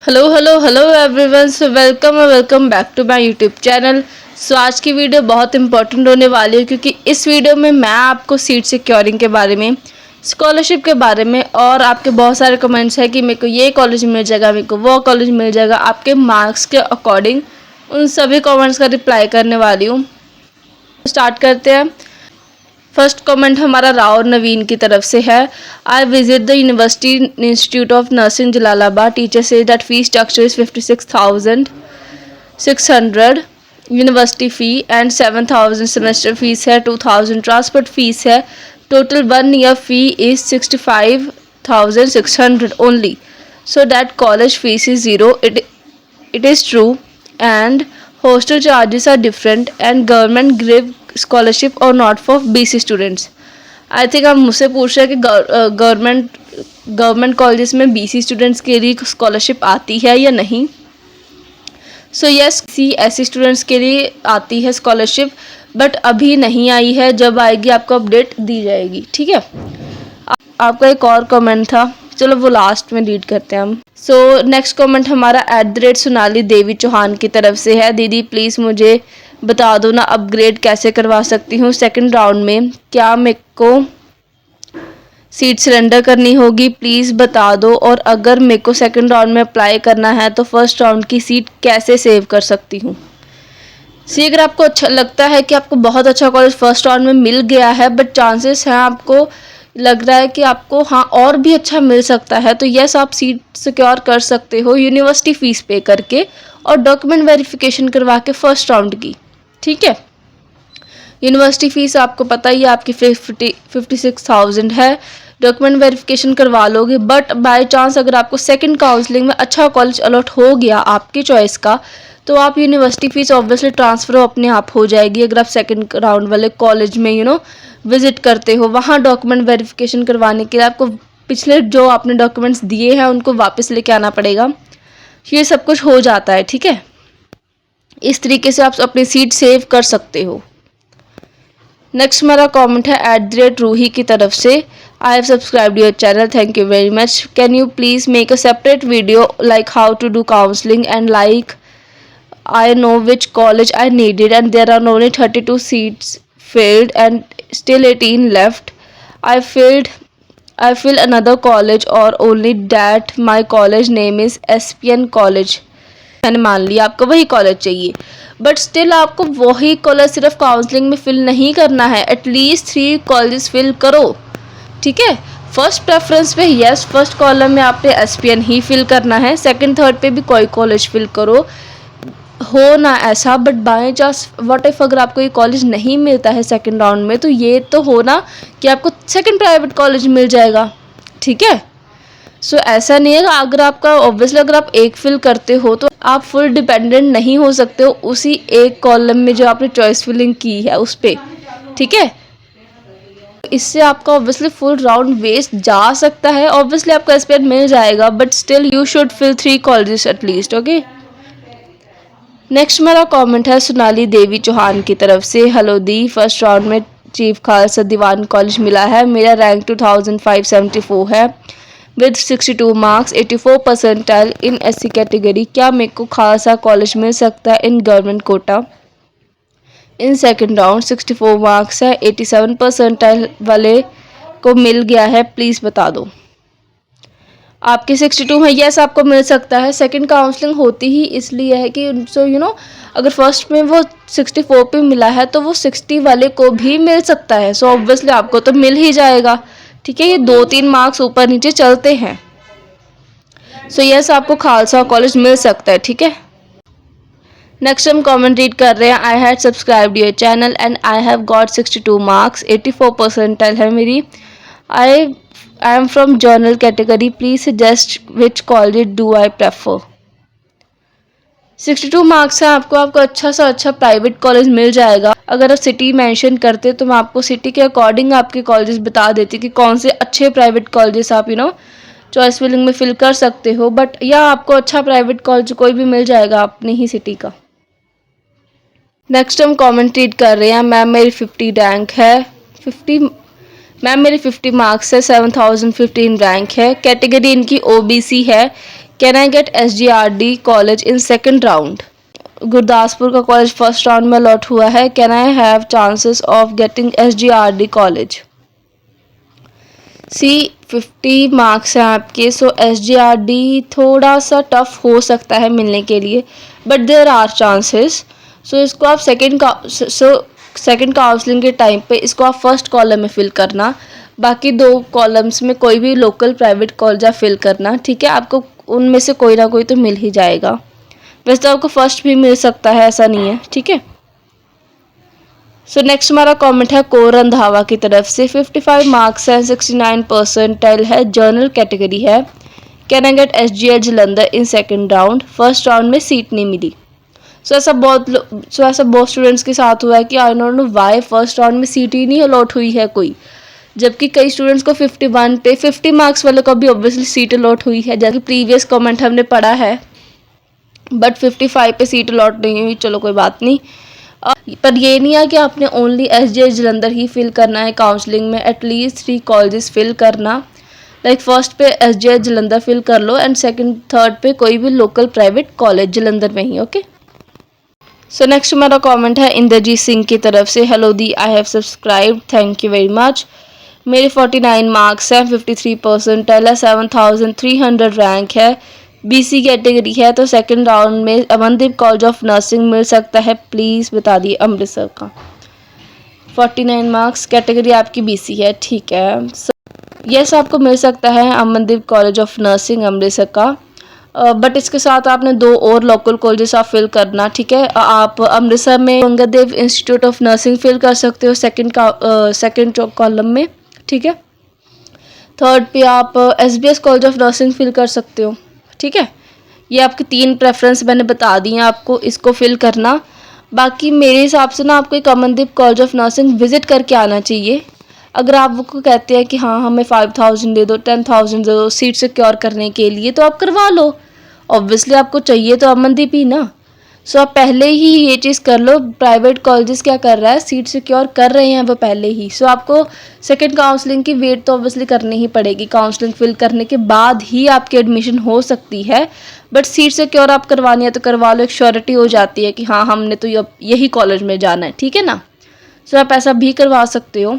Hello everyone. So welcome back to my YouTube channel. So आज की video बहुत important होने वाली है क्योंकि इस वीडियो में मैं आपको सीट सिक्योरिंग के बारे में, स्कॉलरशिप के बारे में और आपके बहुत सारे कमेंट्स हैं कि मेरे को ये कॉलेज मिल जाएगा, मेरे को वो कॉलेज मिल जाएगा, आपके मार्क्स के अकॉर्डिंग उन सभी कमेंट्स का रिप्लाई करने वाली हूँ। स्टार्ट करते हैं। फर्स्ट कमेंट हमारा राव नवीन की तरफ से है। I visit the university institute of nursing Jalalabad. Teacher say that fee structure is 56,600 university fee and 7,000 semester fees है, 2,000 ट्रांसपोर्ट फीस है। Total 1 year fee is 65,600 only, so that college fees is zero. It is true, and hostel charges are different, and government give scholarship or not for BC students. I think आप मुझसे पूछ रहे हैं कि government colleges में BC students के लिए scholarship आती है या नहीं। सो यस, SC स्टूडेंट्स के लिए आती है स्कॉलरशिप, बट अभी नहीं आई है। जब आएगी आपको अपडेट दी जाएगी, ठीक है। आपका एक और कमेंट था, चलो वो लास्ट में रीड करते हैं हम। सो नेक्स्ट कमेंट हमारा @सोनाली देवी चौहान की तरफ से है। दीदी प्लीज़ मुझे बता दो ना, अपग्रेड कैसे करवा सकती हूँ सेकंड राउंड में, क्या मेरे को सीट सरेंडर करनी होगी, प्लीज़ बता दो। और अगर मेरे को सेकंड राउंड में अप्लाई करना है तो फर्स्ट राउंड की सीट कैसे सेव कर सकती हूँ। अगर आपको अच्छा लगता है कि आपको बहुत अच्छा कॉलेज फर्स्ट राउंड में मिल गया है, बट चांसेस हैं आपको लग रहा है कि आपको हाँ और भी अच्छा मिल सकता है, तो यस आप सीट सिक्योर कर सकते हो यूनिवर्सिटी फ़ीस पे करके और डॉक्यूमेंट वेरिफिकेशन करवा के फर्स्ट राउंड की, ठीक है। यूनिवर्सिटी फ़ीस आपको पता ही है आपकी 56,000 है। डॉक्यूमेंट वेरिफिकेशन करवा लोगे, बट बाय चांस अगर आपको सेकंड काउंसलिंग में अच्छा कॉलेज अलॉट हो गया आपकी चॉइस का, तो आप यूनिवर्सिटी फ़ीस ऑब्वियसली ट्रांसफ़र अपने आप हो जाएगी। अगर आप सेकंड राउंड वाले कॉलेज में विज़िट करते हो, वहाँ डॉक्यूमेंट वेरिफिकेशन करवाने के लिए आपको पिछले जो आपने डॉक्यूमेंट्स दिए हैं उनको वापस लेके आना पड़ेगा। ये सब कुछ हो जाता है, ठीक है। इस तरीके से आप अपनी सीट सेव कर सकते हो। नेक्स्ट मेरा कमेंट है @रूही की तरफ से। I have subscribed your channel, thank you very much. Can you please make a separate video like how to do counselling and like I know which college I needed and there are only 32 seats filled and still 18 left. I fill another college or only that my college name is SPN college. मैंने मान लिया आपको वही college चाहिए, but still आपको वही college सिर्फ counselling में फिल नहीं करना है, एटलीस्ट 3 कॉलेज फिल करो, ठीक है। फर्स्ट प्रेफरेंस पे यस, फर्स्ट कॉलम में आपने SPN ही फिल करना है, सेकंड थर्ड पे भी कोई कॉलेज फिल करो, हो ना ऐसा। But by chance what if अगर आपको ये कॉलेज नहीं मिलता है सेकंड राउंड में, तो ये तो हो ना कि आपको सेकंड प्राइवेट कॉलेज मिल जाएगा, ठीक है। सो ऐसा नहीं है, अगर आपका ऑब्वियसली अगर आप एक फिल करते हो तो आप फुल डिपेंडेंट नहीं हो सकते हो उसी एक कॉलम में जो आपने चॉइस फिलिंग की है उस पर, ठीक है। इससे आपका ऑब्वियसली फुल राउंड वेस्ट जा सकता है। ऑब्वियसली आपको SPN मिल जाएगा, but still you should fill 3 colleges at least, okay. Next मेरा कमेंट है सोनाली देवी चौहान की तरफ से। हेलो दी, फर्स्ट राउंड में चीफ खालसा दीवान कॉलेज मिला है, मेरा रैंक 2574 है with 62 marks, 84 percentile in SC category. क्या मेरे को खालसा कॉलेज मिल सकता है in government quota in second round? 64 marks है, 87 परसेंटाइल वाले को मिल गया है, प्लीज़ बता दो। आपके 62 है, यस आपको मिल सकता है। सेकंड काउंसलिंग होती ही इसलिए है कि अगर फर्स्ट में वो 64 पे मिला है तो वो 60 वाले को भी मिल सकता है। सो ऑब्वियसली आपको तो मिल ही जाएगा, ठीक है। ये 2-3 मार्क्स ऊपर नीचे चलते हैं। सो यस आपको खालसा कॉलेज मिल सकता है, ठीक है। नेक्स्ट हम कमेंट रीड कर रहे हैं। I had subscribed your channel and I have got 62 marks, 84 percentile है मेरी। I am from journal category. Please suggest which college do I prefer. 62 marks है आपको अच्छा सा अच्छा प्राइवेट कॉलेज मिल जाएगा। अगर आप सिटी मेंशन करते तो मैं आपको सिटी के अकॉर्डिंग आपके कॉलेजेस बता देती कि कौन से अच्छे प्राइवेट कॉलेजेस आप चॉइस फिलिंग में फिल कर सकते हो, बट या आपको अच्छा प्राइवेट कॉलेज कोई भी मिल जाएगा अपनी ही सिटी का। नेक्स्ट हम कमेंट रीड कर रहे हैं। मैम मेरी 50 रैंक है, 50 मार्क्स है, 7015 रैंक है, कैटेगरी इनकी OBC है, can I get SGRD college in second round? Gurdaspur का कॉलेज फर्स्ट राउंड में अलॉट हुआ है. Can I have chances of getting SGRD college? See 50 marks हैं आपके. सो SGRD थोड़ा सा टफ हो सकता है मिलने के लिए, बट देयर आर चांसेस. सो इसको आप सेकेंड काउंसलिंग के टाइम पे इसको आप फर्स्ट कॉलम में फिल करना. बाकी 2 कॉलम्स में कोई भी लोकल प्राइवेट कॉलेज आप फिल करना. ठीक है, आपको उनमें से कोई ना कोई तो मिल ही जाएगा. वैसे तो आपको फर्स्ट भी मिल सकता है, ऐसा नहीं है. ठीक है. सो नेक्स्ट हमारा कमेंट है कोर रंधावा की तरफ से. 55 मार्क्स है, 69 परसेंटाइल है, जर्नल कैटेगरी है. Can I gate SGL Jalandhar in second round? First round में सीट नहीं मिली. सो ऐसा बहुत स्टूडेंट्स के साथ हुआ है कि I don't know why first round में सीट ही नहीं अलॉट हुई है कोई, जबकि कई स्टूडेंट्स को 51 पे 50 मार्क्स वाले को भी ऑब्वियसली सीट अलॉट हुई है, जैसे प्रीवियस कमेंट हमने पढ़ा है. बट 55 पे सीट अलॉट नहीं हुई. चलो कोई बात नहीं. पर ये नहीं है कि आपने ओनली SGH जलंधर ही फिल करना है काउंसलिंग में. एटलीस्ट 3 कॉलेजेस फिल करना. लाइक फर्स्ट पे SGH जलंधर फिल कर लो एंड सेकंड थर्ड पे कोई भी लोकल प्राइवेट कॉलेज जलंधर में ही. ओके. सो नेक्स्ट हमारा कमेंट है इंद्रजीत सिंह की तरफ से. Hello the, I have subscribe, thank you very much. मेरे 49 मार्क्स हैं, 53 परसेंटाइल है, 7300 रैंक है, BC कैटेगरी है. तो सेकंड राउंड में अमनदीप कॉलेज ऑफ नर्सिंग मिल सकता है, प्लीज़ बता दिए. अमृतसर का 49 मार्क्स, कैटेगरी आपकी BC है. ठीक है. यस आपको मिल सकता है Amandeep college of nursing Amritsar का. बट इसके साथ आपने 2 और लोकल कॉलेजेस आप फिल करना. ठीक है. आप अमृतसर में Gangadev institute of nursing fill कर सकते हो सेकंड कॉलम में. ठीक है. थर्ड पे आप SBS college of nursing fill कर सकते हो. ठीक है. ये आपके 3 प्रेफरेंस मैंने बता दी हैं आपको, इसको फिल करना. बाकी मेरे हिसाब से ना आपको एक Amandeep college of nursing visit करके आना चाहिए. अगर आप वो कहते हैं कि हाँ हमें 5000 दे दो, 10,000 दे दो सीट सिक्योर करने के लिए, तो आप करवा लो. ऑब्वियसली आपको चाहिए तो अमनदीप ही ना. सो आप पहले ही ये चीज़ कर लो. प्राइवेट कॉलेजेस क्या कर रहा है, सीट सिक्योर कर रहे हैं वो पहले ही. सो आपको सेकंड काउंसलिंग की वेट तो ऑब्वियसली करनी ही पड़ेगी. काउंसलिंग फिल करने के बाद ही आपकी एडमिशन हो सकती है. बट सीट सिक्योर आप करवानी है तो करवा लो. एक श्योरिटी हो जाती है कि हाँ हमने तो यही कॉलेज में जाना है. ठीक है ना. सो आप ऐसा भी करवा सकते हो.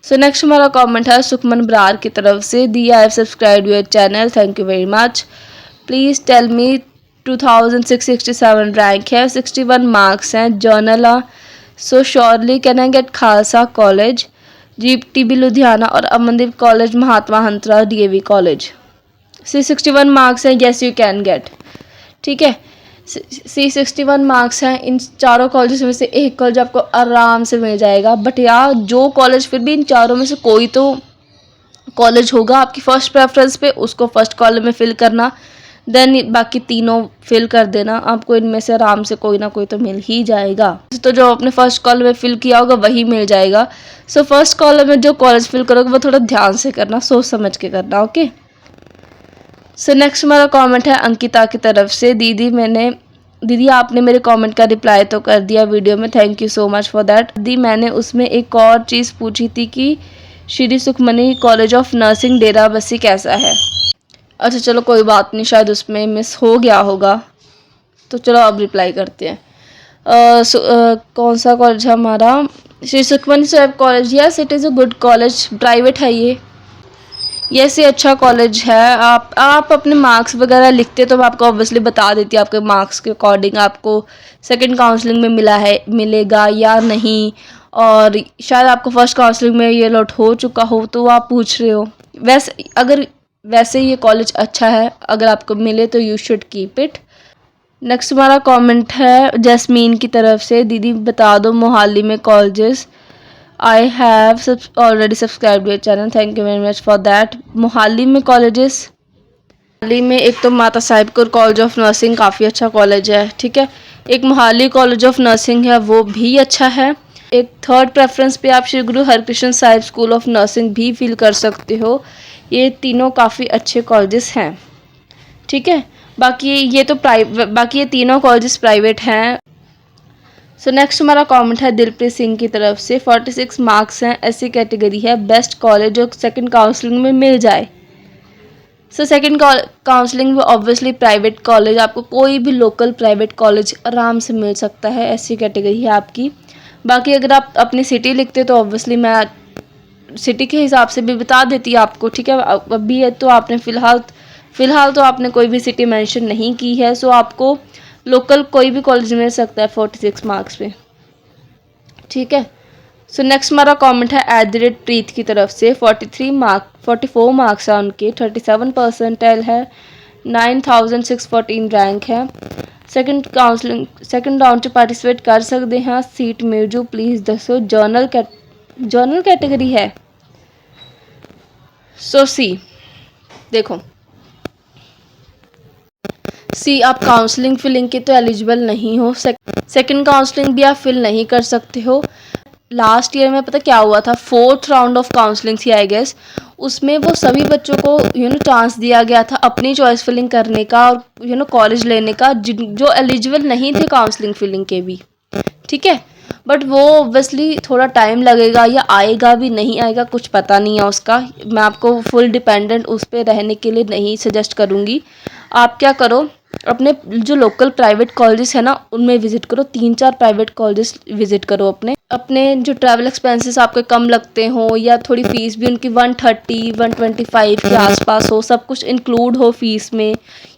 सो नेक्स्ट हमारा कमेंट है सुखमन ब्रार की तरफ से. दी I have subscribe your channel, thank you very much. Please tell me 2667 rank है, 61 मार्क्स हैं, general. So surely can I get Khalsa college, GTB Ludhiana और Amandeep college Mahatma Hansraj DAV college. 61 marks हैं, येस यू कैन गेट. ठीक है. 61 मार्क्स हैं. इन चारों college में से एक कॉलेज आपको आराम से मिल जाएगा. बट यार जो कॉलेज फिर भी इन चारों में से कोई तो कॉलेज होगा आपकी फर्स्ट प्रेफरेंस पे, उसको फर्स्ट कॉलम में फिल करना. देन बाकी तीनों फिल कर देना. आपको इनमें से आराम से कोई ना कोई तो मिल ही जाएगा. तो जो आपने फर्स्ट कॉलम में फिल किया होगा वही मिल जाएगा. सो फर्स्ट कॉलम में जो कॉलेज फिल करोगे वो थोड़ा ध्यान से करना, सोच समझ के करना. ओके. सो नेक्स्ट हमारा कमेंट है अंकिता की तरफ से. दीदी आपने मेरे कमेंट का रिप्लाई तो कर दिया वीडियो में, thank you so much for that. दी मैंने उसमें एक और चीज़ पूछी थी कि Shri Sukhmani college of nursing Derabassi कैसा है. अच्छा चलो कोई बात नहीं, शायद उसमें मिस हो गया होगा. तो चलो अब रिप्लाई करते हैं. कौन सा कॉलेज है हमारा? Shri Sukhmani Sahib college. Yes it is a good college, private है ये. यस ये अच्छा कॉलेज है. आप अपने मार्क्स वगैरह लिखते तो मैं आपको ऑब्वियसली बता देती. आपके मार्क्स के अकॉर्डिंग आपको सेकंड काउंसलिंग में मिलेगा या नहीं. और शायद आपको फर्स्ट काउंसलिंग में ये लॉट हो चुका हो तो आप पूछ रहे हो. वैसे ये कॉलेज अच्छा है, अगर आपको मिले तो you should keep it. Next हमारा कमेंट है जैस्मीन की तरफ से. दीदी बता दो मोहाली में colleges. I have already subscribe your channel, thank you very much for that. Mohali में कॉलेजेस, मोहाली में एक तो माता Sahib Kaur college of nursing काफ़ी अच्छा कॉलेज है. ठीक है. एक मोहाली कॉलेज ऑफ नर्सिंग है वो भी अच्छा है. एक थर्ड प्रेफरेंस पे आप Shri Guru Harkrishan Sahib school of nursing भी फील कर सकते हो. ये तीनों काफ़ी अच्छे कॉलेजेस हैं. ठीक है. बाकी ये तीनों कॉलेजेस प्राइवेट हैं. सो नेक्स्ट हमारा कमेंट है दिलप्रीत सिंह की तरफ से. 46 मार्क्स हैं, SC कैटेगरी है, बेस्ट कॉलेज जो सेकंड काउंसलिंग में मिल जाए. सो सेकंड काउंसलिंग में ऑब्वियसली प्राइवेट कॉलेज, आपको कोई भी लोकल प्राइवेट कॉलेज आराम से मिल सकता है, ऐसी कैटेगरी है आपकी। बाकी अगर आप अपनी सिटी लिखते तो ऑब्वियसली मैं सिटी के हिसाब से भी बता देती आपको, ठीक है। अभी है तो आपने फ़िलहाल तो आपने कोई भी सिटी मेंशन नहीं की है, सो आपको लोकल कोई भी कॉलेज मिल सकता है 46 मार्क्स पे, ठीक है। सो नेक्स्ट हमारा कमेंट है @प्रीत की तरफ से। 44 मार्क्स है उनके, 37 परसेंटाइल है, 9614 रैंक है। सेकंड राउंड च पार्टिसिपेट कर सकते हैं। सीट मिर्जू प्लीज़ दसो। जर्नल कैटेगरी है। सो सी देखो, सी आप काउंसलिंग फिलिंग के तो एलिजिबल नहीं हो। सेकंड काउंसलिंग भी आप फिल नहीं कर सकते हो। लास्ट ईयर में पता क्या हुआ था, 4th राउंड ऑफ काउंसलिंग थी आई गेस, उसमें वो सभी बच्चों को चांस दिया गया था अपनी चॉइस फिलिंग करने का और कॉलेज लेने का, जो एलिजिबल नहीं थे काउंसलिंग फिलिंग के भी, ठीक है। बट वो ऑब्वियसली थोड़ा टाइम लगेगा, या आएगा भी नहीं आएगा कुछ पता नहीं है उसका। मैं आपको फुल डिपेंडेंट उस पर रहने के लिए नहीं सजेस्ट करूँगी। आप क्या करो, अपने जो लोकल प्राइवेट कॉलेजेस है ना उनमें विजिट करो, 3-4 प्राइवेट कॉलेजेस विजिट करो। अपने जो ट्रैवल एक्सपेंसेस आपके कम लगते हो, या थोड़ी फ़ीस भी उनकी 130-125 के आसपास हो, सब कुछ इंक्लूड हो फ़ीस में,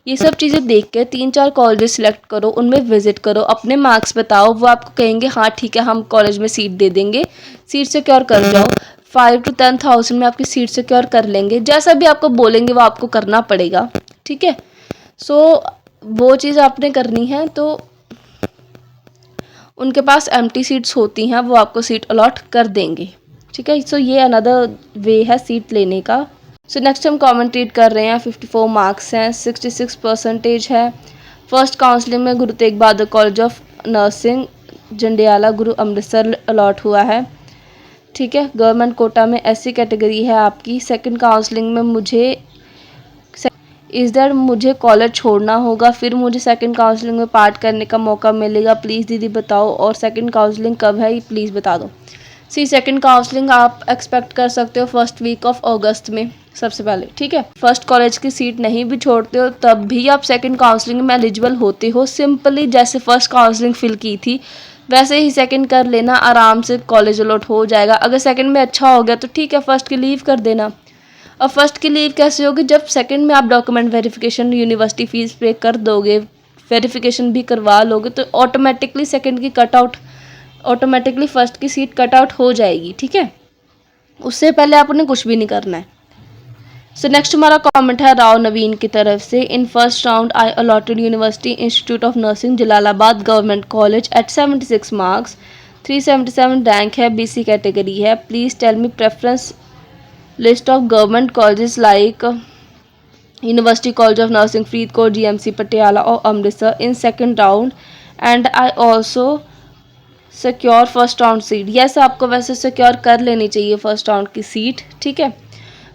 ये सब चीज़ें देख के 3-4 कॉलेजेस सिलेक्ट करो, उनमें विजिट करो, अपने मार्क्स बताओ, वो आपको कहेंगे हाँ ठीक है हम कॉलेज में सीट दे देंगे, सीट सिक्योर कर जाओ। 5 to 10,000 में आपकी सीट सिक्योर कर लेंगे। जैसा भी आपको बोलेंगे वो आपको करना पड़ेगा, ठीक है। सो वो चीज़ आपने करनी है। तो उनके पास एम्प्टी सीट्स होती हैं, वो आपको सीट अलॉट कर देंगे, ठीक है। सो ये अनदर वे है सीट लेने का। सो नेक्स्ट हम कमेंट रीड कर रहे हैं। 54 मार्क्स हैं, 66 परसेंटेज है। फर्स्ट काउंसलिंग में Guru Tegh Bahadur college of nursing Jandiala Guru Amritsar allot हुआ है, ठीक है। गवर्नमेंट कोटा में ऐसी कैटेगरी है आपकी। सेकंड काउंसलिंग में मुझे कॉलेज छोड़ना होगा, फिर मुझे सेकंड काउंसलिंग में पार्ट करने का मौका मिलेगा, प्लीज़ दीदी बताओ, और सेकंड काउंसलिंग कब है ये प्लीज़ बता दो। सेकंड काउंसलिंग आप एक्सपेक्ट कर सकते हो फर्स्ट वीक ऑफ अगस्त में सबसे पहले, ठीक है। फर्स्ट कॉलेज की सीट नहीं भी छोड़ते हो तब भी आप सेकंड काउंसलिंग में एलिजिबल होते हो। सिंपली जैसे फर्स्ट काउंसलिंग फिल की थी वैसे ही सेकंड कर लेना, आराम से कॉलेज अलॉट हो जाएगा। अगर सेकंड में अच्छा हो गया तो ठीक है, फर्स्ट की लीव कर देना। अब फर्स्ट की लीव कैसे होगी, जब सेकंड में आप डॉक्यूमेंट वेरिफिकेशन यूनिवर्सिटी फ़ीस पे कर दोगे, वेरिफिकेशन भी करवा लोगे, तो ऑटोमेटिकली सेकंड की कट आउट, ऑटोमेटिकली फर्स्ट की सीट कट आउट हो जाएगी, ठीक है। उससे पहले आपने कुछ भी नहीं करना है। सो नेक्स्ट हमारा कमेंट है राव नवीन की तरफ से। In first round I allotted university institute of nursing Jalalabad government college at 76 marks, 377 rank है, BC कैटेगरी है। Please tell me preference list of government colleges like university college of nursing Faridkot, GMC Patiala और Amritsar in second round, and I also secure first round seat. Yes, आपको वैसे secure कर लेनी चाहिए first round की seat, ठीक है।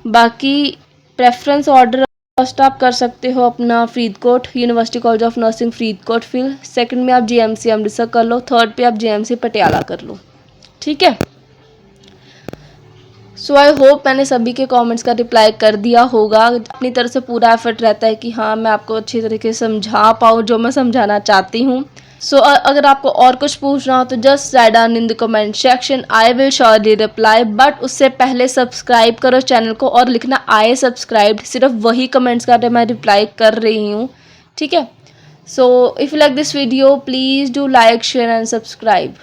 बाकी प्रेफरेंस ऑर्डर फर्स्ट आप कर सकते हो अपना Faridkot, university college of nursing Faridkot, फिर सेकंड में आप GMC अमृतसर कर लो, थर्ड पे आप GMC पटियाला कर लो, ठीक है। सो आई होप मैंने सभी के कमेंट्स का रिप्लाई कर दिया होगा। अपनी तरफ से पूरा एफर्ट रहता है कि हाँ मैं आपको अच्छी तरीके से समझा पाऊँ जो मैं समझाना चाहती हूँ। सो अगर आपको और कुछ पूछना हो तो just write down in the comment section, I will surely reply. But उससे पहले सब्सक्राइब करो चैनल को और लिखना आई सब्सक्राइब्ड, सिर्फ वही कमेंट्स का मैं रिप्लाई कर रही हूँ, ठीक है। So if you like this video please do like share and subscribe.